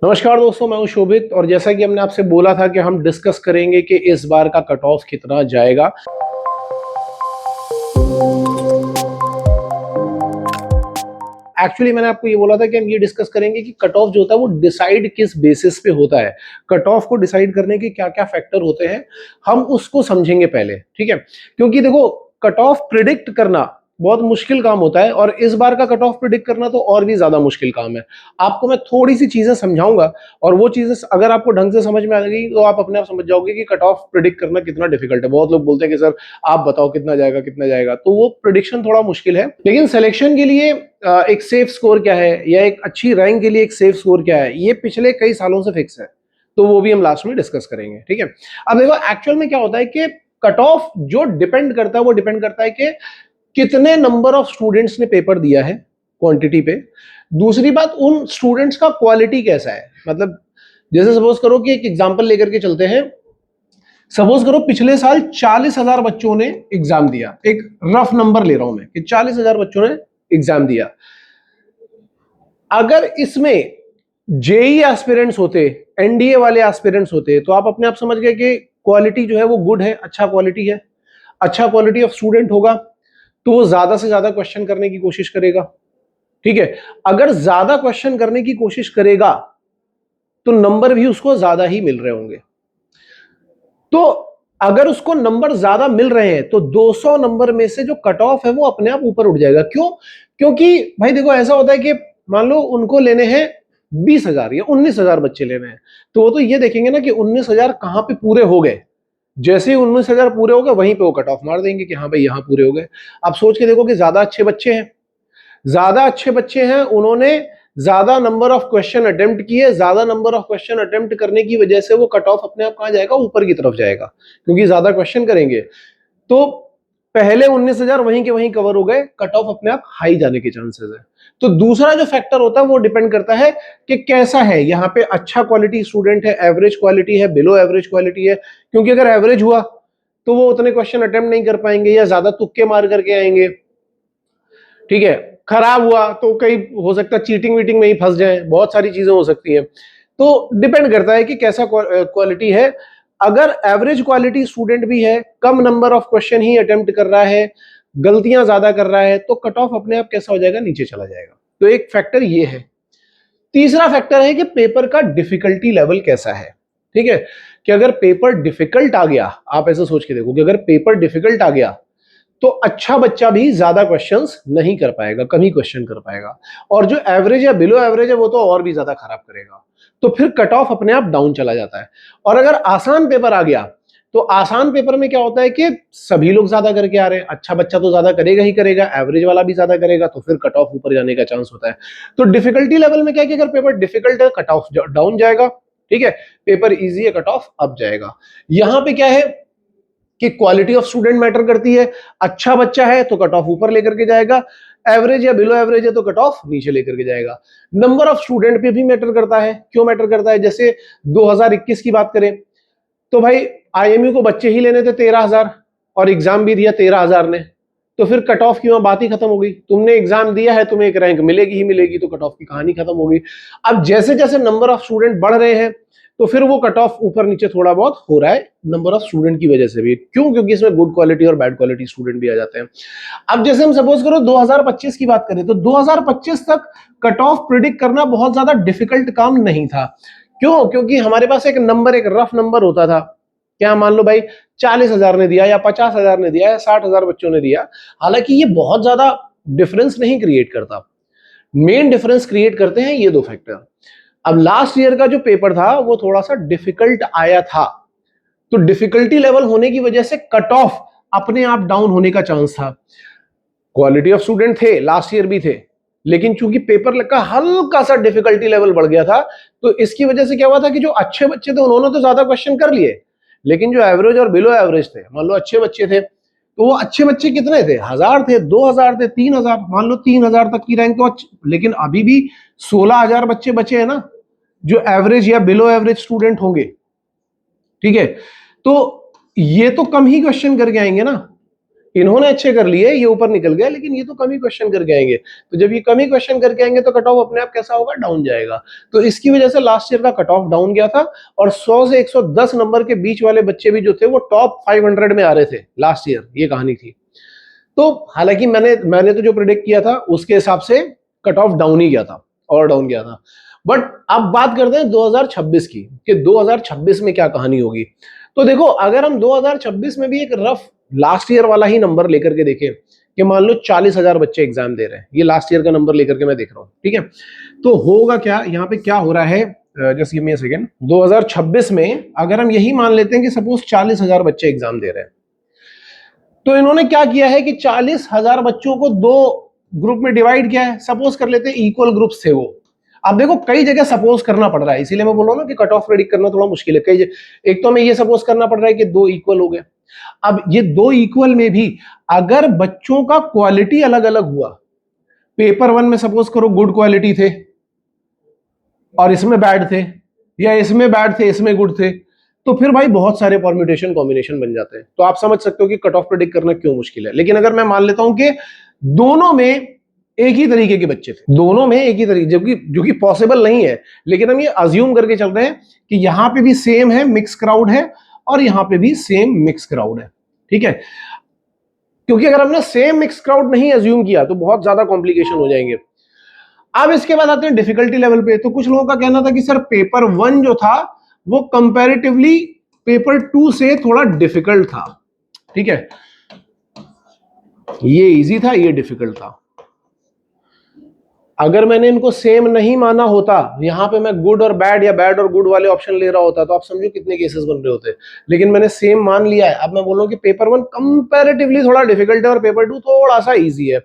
नमस्कार दोस्तों, मैं हूं शोभित और जैसा कि हमने आपसे बोला था कि हम डिस्कस करेंगे कि इस बार का कट ऑफ कितना जाएगा। एक्चुअली मैंने आपको ये बोला था कि हम ये डिस्कस करेंगे कि कट ऑफ जो होता है वो डिसाइड किस बेसिस पे होता है। कट ऑफ को डिसाइड करने के क्या क्या फैक्टर होते हैं हम उसको समझेंगे पहले, ठीक है। क्योंकि देखो, कट ऑफ प्रिडिक्ट करना बहुत मुश्किल काम होता है और इस बार का कट ऑफ प्रिडिक्ट करना तो और भी ज्यादा मुश्किल काम है। आपको मैं थोड़ी सी चीजें समझाऊंगा और वो चीजें अगर आपको ढंग से समझ में आ गई तो आप अपने आप समझ जाओगे कि कट ऑफ प्रिडिक्ट करना कितना डिफिकल्ट है। बहुत लोग बोलते हैं कि सर आप बताओ कितना जाएगा कितना जाएगा, तो वो प्रिडिक्शन थोड़ा मुश्किल है। लेकिन सिलेक्शन के लिए एक सेफ स्कोर क्या है या एक अच्छी रैंक के लिए एक सेफ स्कोर क्या है, ये पिछले कई सालों से फिक्स है। तो वो भी हम लास्ट में डिस्कस करेंगे, ठीक है। अब देखो, एक्चुअल में क्या होता है कि कट ऑफ जो डिपेंड करता है वो डिपेंड करता है कि कितने नंबर ऑफ स्टूडेंट्स ने पेपर दिया है, क्वांटिटी पे। दूसरी बात, उन स्टूडेंट्स का क्वालिटी कैसा है। मतलब जैसे सपोज करो कि एक एग्जांपल लेकर के चलते हैं। सपोज करो पिछले साल 40,000 बच्चों ने एग्जाम दिया। एक रफ नंबर ले रहा हूं मैं कि 40,000 बच्चों ने एग्जाम दिया। अगर इसमें जेई एस्पिरेंट्स होते, एनडीए वाले एस्पिरेंट्स होते, तो आप अपने आप समझ गए कि क्वालिटी जो है वो गुड है, अच्छा क्वालिटी है, अच्छा क्वालिटी ऑफ स्टूडेंट होगा, तो वो ज्यादा से ज्यादा क्वेश्चन करने की कोशिश करेगा, ठीक है। अगर ज्यादा क्वेश्चन करने की कोशिश करेगा तो नंबर भी उसको ज्यादा ही मिल रहे होंगे। तो अगर उसको नंबर ज्यादा मिल रहे हैं तो 200 नंबर में से जो कट ऑफ है वो अपने आप ऊपर उठ जाएगा। क्यों? क्योंकि भाई देखो, ऐसा होता है कि मान लो उनको लेने हैं 20,000 या 19,000 बच्चे लेने हैं, तो वो तो ये देखेंगे ना कि 19,000 कहां पे पूरे हो गए। जैसे ही 19,000 पूरे हो गए वहीं पे वो कट ऑफ मार देंगे कि हाँ भाई यहां पूरे हो गए। आप सोच के देखो कि ज्यादा अच्छे बच्चे हैं, ज्यादा अच्छे बच्चे हैं, उन्होंने ज्यादा नंबर ऑफ क्वेश्चन अटेम्प्ट किए, ज्यादा नंबर ऑफ क्वेश्चन अटेम्प्ट करने की वजह से वो कट ऑफ अपने आप कहां जाएगा, ऊपर की तरफ जाएगा, क्योंकि ज्यादा क्वेश्चन करेंगे। तो पहले 19,000 वहीं के वहीं कवर हो गए, कट ऑफ अपने आप हाई जाने के चांसेस है। तो दूसरा जो फैक्टर होता है वो डिपेंड करता है कि कैसा है यहाँ पे, अच्छा क्वालिटी स्टूडेंट है, एवरेज क्वालिटी है, बिलो एवरेज क्वालिटी है। क्योंकि अगर एवरेज हुआ तो वो उतने क्वेश्चन अटेम्प्ट नहीं कर पाएंगे या ज्यादा तुक्के मार करके आएंगे, ठीक है। खराब हुआ तो कई हो सकता है चीटिंग वीटिंग में ही फंस जाए, बहुत सारी चीजें हो सकती हैं। तो डिपेंड करता है कि कैसा क्वालिटी है। अगर एवरेज क्वालिटी स्टूडेंट भी है, कम नंबर ऑफ क्वेश्चन ही अटेम्प्ट कर रहा है, गलतियां ज्यादा कर रहा है, तो कट ऑफ अपने आप कैसा हो जाएगा, नीचे चला जाएगा। तो एक फैक्टर ये है। तीसरा फैक्टर है कि पेपर का डिफिकल्टी लेवल कैसा है, ठीक है। कि अगर पेपर डिफिकल्ट आ गया, आप ऐसे सोच के देखो कि अगर पेपर डिफिकल्ट आ गया तो अच्छा बच्चा भी ज्यादा क्वेश्चंस नहीं कर पाएगा, कम ही क्वेश्चन कर पाएगा। और जो एवरेज या बिलो एवरेज है वो तो और भी ज्यादा खराब करेगा। तो फिर कट ऑफ अपने आप डाउन चला जाता है। और अगर आसान पेपर आ गया तो आसान पेपर में क्या होता है कि सभी लोग ज्यादा करके आ रहे हैं, अच्छा बच्चा तो ज्यादा करेगा ही करेगा, एवरेज वाला भी ज्यादा करेगा, तो फिर कट ऑफ ऊपर जाने का चांस होता है। तो डिफिकल्टी लेवल में क्या है कि अगर पेपर डिफिकल्ट है कट ऑफ डाउन जाएगा, ठीक है। पेपर इजी है, कट ऑफ अप जाएगा। यहां पे क्या है कि क्वालिटी ऑफ स्टूडेंट मैटर करती है। अच्छा बच्चा है तो कट ऑफ ऊपर लेकर के जाएगा, एवरेज या बिलो एवरेज है तो कट ऑफ नीचे लेकर के जाएगा। नंबर ऑफ स्टूडेंट पे भी मैटर करता है। क्यों मैटर करता है? जैसे 2021 की बात करें तो भाई आईएमयू को बच्चे ही लेने थे 13,000 और एग्जाम भी दिया 13,000 ने, तो फिर कट ऑफ की वहां बात ही खत्म हो गई। तुमने एग्जाम दिया है, तुम्हें एक रैंक मिलेगी ही मिलेगी, तो कट ऑफ की कहानी खत्म हो गई। अब जैसे जैसे नंबर ऑफ स्टूडेंट बढ़ रहे हैं तो फिर वो कट ऑफ ऊपर नीचे थोड़ा बहुत हो रहा है, नंबर ऑफ स्टूडेंट की वजह से भी। क्यों? क्योंकि इसमें गुड क्वालिटी और बैड क्वालिटी स्टूडेंट भी आ जाते हैं। अब जैसे हम सपोज करो 2025 की बात करें तो 2025 तक कट ऑफ प्रिडिक्ट करना बहुत ज्यादा डिफिकल्ट काम नहीं था। क्यों? क्योंकि हमारे पास एक नंबर, एक रफ नंबर होता था। क्या मान लो भाई 40,000 ने दिया या 50,000 ने दिया या 60,000 बच्चों ने दिया। हालांकि ये बहुत ज्यादा डिफरेंस नहीं क्रिएट करता। मेन डिफरेंस क्रिएट करते हैं ये दो फैक्टर। अब लास्ट ईयर का जो पेपर था वो थोड़ा सा डिफिकल्ट आया था, तो डिफिकल्टी लेवल होने की वजह से कट ऑफ अपने आप डाउन होने का चांस था। क्वालिटी ऑफ स्टूडेंट थे, लास्ट ईयर भी थे, लेकिन चूंकि पेपर का हल्का सा डिफिकल्टी लेवल बढ़ गया था, तो इसकी वजह से क्या हुआ था कि जो अच्छे बच्चे थे उन्होंने तो ज्यादा क्वेश्चन कर लिए, लेकिन जो एवरेज और बिलो एवरेज थे, मान लो अच्छे बच्चे थे, तो वो अच्छे बच्चे कितने थे? 1,000 थे, 2,000 थे, 3,000, मान लो 3,000 तक की रैंक तो लेकिन अभी भी 16,000 बच्चे बचे हैं ना जो एवरेज या बिलो एवरेज स्टूडेंट होंगे, ठीक है। तो ये तो कम ही क्वेश्चन करके आएंगे ना, इन्होंने अच्छे कर लिए, ये ऊपर निकल गए, लेकिन ये तो कम ही क्वेश्चन करके आएंगे। तो जब ये कम ही क्वेश्चन करके आएंगे तो कट ऑफ अपने आप कैसा होगा, डाउन जाएगा। तो इसकी वजह से लास्ट ईयर का कट ऑफ डाउन गया था, और 100 से 110 नंबर के बीच वाले बच्चे भी जो थे वो टॉप 500 में आ रहे थे लास्ट ईयर, ये कहानी थी। तो हालांकि मैंने तो जो प्रिडिक्ट किया था उसके हिसाब से कट ऑफ डाउन ही गया था, और डाउन गया था। बट अब बात करते हैं 2026 की, कि 2026 में क्या कहानी होगी। तो देखो, अगर हम 2026 में भी एक रफ लास्ट ईयर वाला ही नंबर लेकर के देखें, कि मान लो 40,000 बच्चे एग्जाम दे रहे हैं, ये लास्ट ईयर का नंबर लेकर के मैं देख रहा हूं, ठीक है। तो होगा क्या, यहाँ पे क्या हो रहा है, just give me a second. 2026 में अगर हम यही मान लेते हैं कि सपोज 40,000 बच्चे एग्जाम दे रहे हैं, तो इन्होंने क्या किया है कि 40,000 बच्चों को दो ग्रुप में डिवाइड किया है। सपोज कर लेते हैं इक्वल ग्रुप्स थे वो। अब देखो, कई जगह सपोज करना पड़ रहा है, इसीलिए मैं बोल रहा हूं ना कि कट ऑफ प्रेडिक्ट करना थोड़ा मुश्किल है। एक तो हमें ये सपोज करना पड़ रहा है कि दो इक्वल हो गए। अब ये दो इक्वल में भी अगर बच्चों का क्वालिटी अलग अलग हुआ, पेपर 1 में सपोज करो गुड क्वालिटी थे और इसमें बैड थे, या इसमें बैड थे इसमें गुड थे, तो फिर भाई बहुत सारे परम्यूटेशन कॉम्बिनेशन बन जाते हैं। तो आप समझ सकते हो कि कट ऑफ प्रेडिक्ट करना क्यों मुश्किल है। लेकिन अगर मैं मान लेता हूं कि दोनों में एक ही तरीके के बच्चे थे, दोनों में एक ही तरीके, जो कि पॉसिबल नहीं है, लेकिन हम ये अज्यूम करके चल रहे हैं कि यहां पे भी सेम है, मिक्स क्राउड है, और यहां पे भी सेम मिक्स क्राउड है, ठीक है। क्योंकि अगर हमने सेम मिक्स क्राउड नहीं अज्यूम किया तो बहुत ज्यादा कॉम्प्लिकेशन हो जाएंगे। अब इसके बाद आते हैं डिफिकल्टी लेवल पे। तो कुछ लोगों का कहना था कि सर पेपर 1 जो था वो कंपैरेटिवली पेपर 2 से थोड़ा डिफिकल्ट था, ठीक है। ये इजी था, ये डिफिकल्ट था। अगर मैंने इनको सेम नहीं माना होता, यहां पे मैं गुड और बैड या बैड और गुड वाले ऑप्शन ले रहा होता, तो आप समझो कितने केसेस बन रहे होते। लेकिन मैंने सेम मान लिया है। अब मैं बोल रहा हूं कि पेपर 1 कंपैरेटिवली थोड़ा डिफिकल्ट है और पेपर 2 थोड़ा सा इजी है।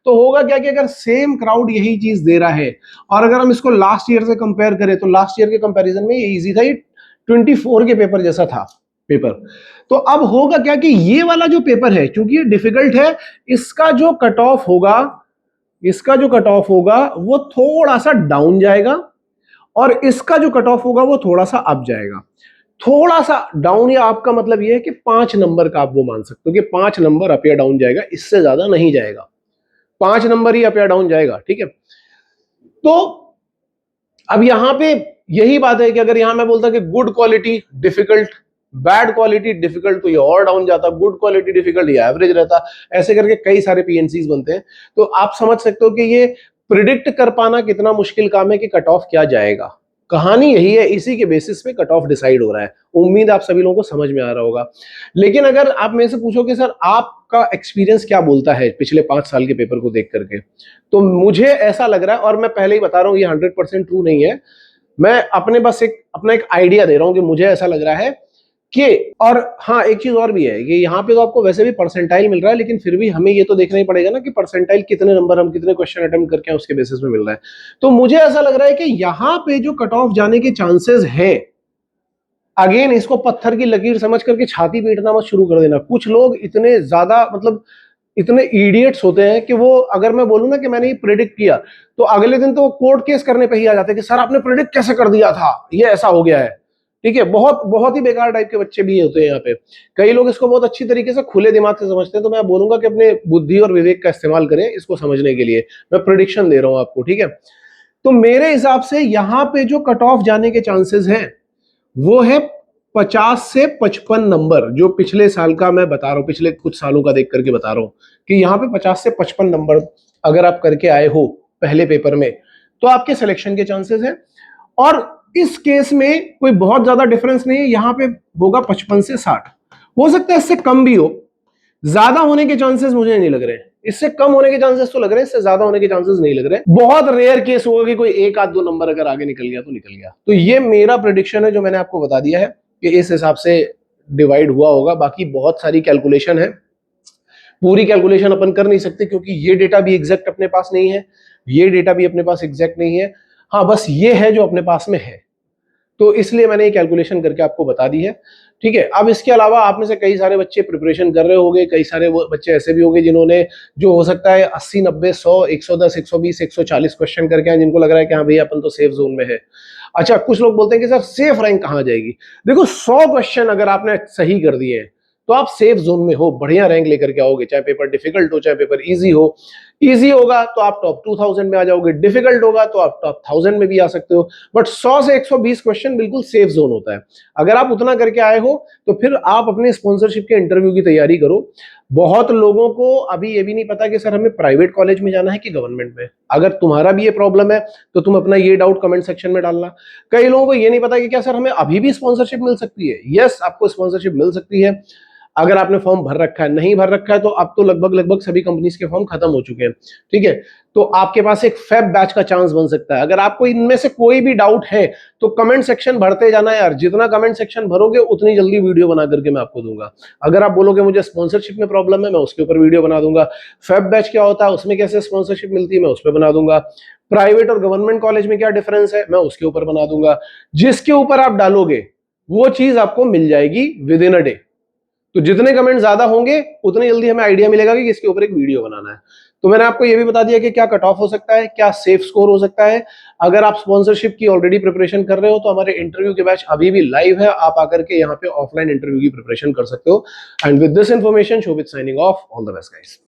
तो होगा क्या कि अगर सेम क्राउड यही चीज दे रहा है, और अगर हम इसको लास्ट ईयर से कंपेयर करें, तो लास्ट ईयर के कंपैरिजन में ये इजी था, ये 24 के पेपर जैसा था पेपर। तो अब होगा क्या कि ये वाला जो पेपर है, क्योंकि ये डिफिकल्ट है, इसका जो कट ऑफ होगा, वो थोड़ा सा डाउन जाएगा, और इसका जो कट ऑफ होगा वो थोड़ा सा अप जाएगा। थोड़ा सा डाउन या अप का मतलब ये है कि 5 नंबर का आप वो मान सकते हो कि 5 नंबर अप या डाउन जाएगा, इससे ज्यादा नहीं जाएगा, 5 नंबर ही अप या डाउन जाएगा, ठीक है। तो अब यहां पे यही बात है कि अगर यहां मैं बोलता कि good quality difficult, bad quality difficult, तो ये और डाउन जाता, गुड क्वालिटी डिफिकल्ट, ये एवरेज रहता। ऐसे करके कई सारे पीएनसीज बनते हैं। तो आप समझ सकते हो कि ये प्रिडिक्ट कर पाना कितना मुश्किल काम है कि कट ऑफ क्या जाएगा। कहानी यही है, इसी के बेसिस पे कट ऑफ डिसाइड हो रहा है। उम्मीद आप सभी लोगों को समझ में आ रहा होगा। लेकिन अगर आप मेरे से पूछो कि सर आपका एक्सपीरियंस क्या बोलता है पिछले 5 साल के पेपर को देख करके, तो मुझे ऐसा लग रहा है, और मैं पहले ही बता रहा हूं ये 100% ट्रू नहीं है, मैं अपने बस अपना एक आइडिया दे रहा हूं कि मुझे ऐसा लग रहा है कि, और हाँ एक चीज और भी है कि यहाँ पे तो आपको वैसे भी परसेंटाइल मिल रहा है, लेकिन फिर भी हमें ये तो देखना ही पड़ेगा ना कि परसेंटाइल कितने नंबर हम कितने क्वेश्चन अटेम्प्ट करके उसके बेसिस में मिल रहा है। तो मुझे ऐसा लग रहा है कि यहाँ पे जो कट ऑफ जाने के चांसेस हैं, अगेन इसको पत्थर की लकीर समझ करके छाती पीटना मत शुरू कर देना। कुछ लोग इतने ज्यादा मतलब इतने इडियट्स होते हैं कि वो, अगर मैं बोलूं ना कि मैंने ये प्रेडिक्ट किया, तो अगले दिन तो कोर्ट केस करने पे ही आ जाते हैं कि सर आपने प्रेडिक्ट कैसे कर दिया था, ये ऐसा हो गया है, ठीक है। बहुत बहुत ही बेकार टाइप के बच्चे भी होते हैं यहाँ पे। कई लोग इसको बहुत अच्छी तरीके से खुले दिमाग से समझते हैं। तो मैं बोलूंगा कि अपने बुद्धि और विवेक का इस्तेमाल करें इसको समझने के लिए। मैं प्रेडिक्शन दे रहा हूं आपको, ठीक है। तो मेरे हिसाब से यहाँ पे जो कट ऑफ जाने के चांसेस हैं वो है 50 से 55 नंबर, जो पिछले साल का मैं बता रहा हूं, पिछले कुछ सालों का देख करके बता रहा हूं कि यहाँ पे 50 से 55 नंबर अगर आप करके आए हो पहले पेपर में, तो आपके सिलेक्शन के चांसेस हैं। और इस केस में कोई बहुत ज्यादा डिफरेंस नहीं है, यहाँ पे होगा 55 से 60। हो सकता है इससे कम भी हो, ज्यादा होने के चांसेस मुझे नहीं लग रहे हैं। इससे कम होने के चांसेस तो लग रहे हैं, इससे ज्यादा होने के चांसेस नहीं लग रहे। बहुत रेयर केस होगा कि कोई एक आध दो नंबर अगर आगे निकल गया तो निकल गया। तो ये मेरा प्रेडिक्शन है जो मैंने आपको बता दिया है कि इस हिसाब से डिवाइड हुआ होगा। बाकी बहुत सारी कैलकुलेशन है, पूरी कैलकुलेशन अपन कर नहीं सकते क्योंकि ये डेटा भी एग्जैक्ट अपने पास नहीं है, ये डेटा भी अपने पास एग्जैक्ट नहीं है। हाँ, बस ये है जो अपने पास में है, तो इसलिए मैंने ये कैलकुलेशन करके आपको बता दी है, ठीक है। अब इसके अलावा आप में से कई सारे बच्चे प्रिपरेशन कर रहे होंगे, कई सारे वो बच्चे ऐसे भी होंगे जिन्होंने, जो हो सकता है 80 90 100 110 120 140 क्वेश्चन करके आए, जिनको लग रहा है कि हाँ भैया अपन तो सेफ जोन में है। अच्छा, कुछ लोग बोलते हैं कि सर सेफ रैंक कहाँ जाएगी। देखो 100 क्वेश्चन अगर आपने सही कर दिए हैं तो आप सेफ जोन में हो, बढ़िया रैंक लेकर के आओगे, चाहे पेपर डिफिकल्ट हो चाहे पेपर इजी हो। इजी होगा तो आप टॉप 2000 में आ जाओगे, डिफिकल्ट होगा तो आप टॉप 1000 में भी आ सकते हो, बट 100 से 120 क्वेश्चन बिल्कुल सेफ जोन होता है। अगर आप उतना करके आए हो तो फिर आप अपने स्पॉन्सरशिप के इंटरव्यू की तैयारी करो। बहुत लोगों को अभी ये भी नहीं पता कि सर हमें प्राइवेट कॉलेज में जाना है कि गवर्नमेंट में। अगर तुम्हारा भी ये प्रॉब्लम है तो तुम अपना ये डाउट कमेंट सेक्शन में डालना। कई लोगों को ये नहीं पता कि क्या सर हमें अभी भी स्पॉन्सरशिप मिल सकती है। यस, आपको स्पॉन्सरशिप मिल सकती है अगर आपने फॉर्म भर रखा है। नहीं भर रखा है तो अब तो लगभग सभी कंपनीज के फॉर्म खत्म हो चुके हैं, ठीक है। तो आपके पास एक फेब बैच का चांस बन सकता है। अगर आपको इनमें से कोई भी डाउट है तो कमेंट सेक्शन भरते जाना यार, जितना कमेंट सेक्शन भरोगे उतनी जल्दी वीडियो बना करके मैं आपको दूंगा। अगर आप बोलोगे मुझे स्पॉन्सरशिप में प्रॉब्लम है, मैं उसके ऊपर वीडियो बना दूंगा। फेब बैच क्या होता है, उसमें कैसे स्पॉन्सरशिप मिलती है, मैं उस पर बना दूंगा। प्राइवेट और गवर्नमेंट कॉलेज में क्या डिफरेंस है, मैं उसके ऊपर बना दूंगा। जिसके ऊपर आप डालोगे वो चीज आपको मिल जाएगी विद इन अ डे। तो जितने कमेंट ज्यादा होंगे उतनी जल्दी हमें आइडिया मिलेगा कि इसके ऊपर एक वीडियो बनाना है। तो मैंने आपको ये भी बता दिया कि क्या कट ऑफ हो सकता है, क्या सेफ स्कोर हो सकता है। अगर आप स्पॉन्सरशिप की ऑलरेडी प्रिपरेशन कर रहे हो तो हमारे इंटरव्यू के बैच अभी भी लाइव है, आप आकर के यहाँ पे ऑफलाइन इंटरव्यू की प्रिपरेशन कर सकते हो। And with this information, Shobhit signing off. All the best guys.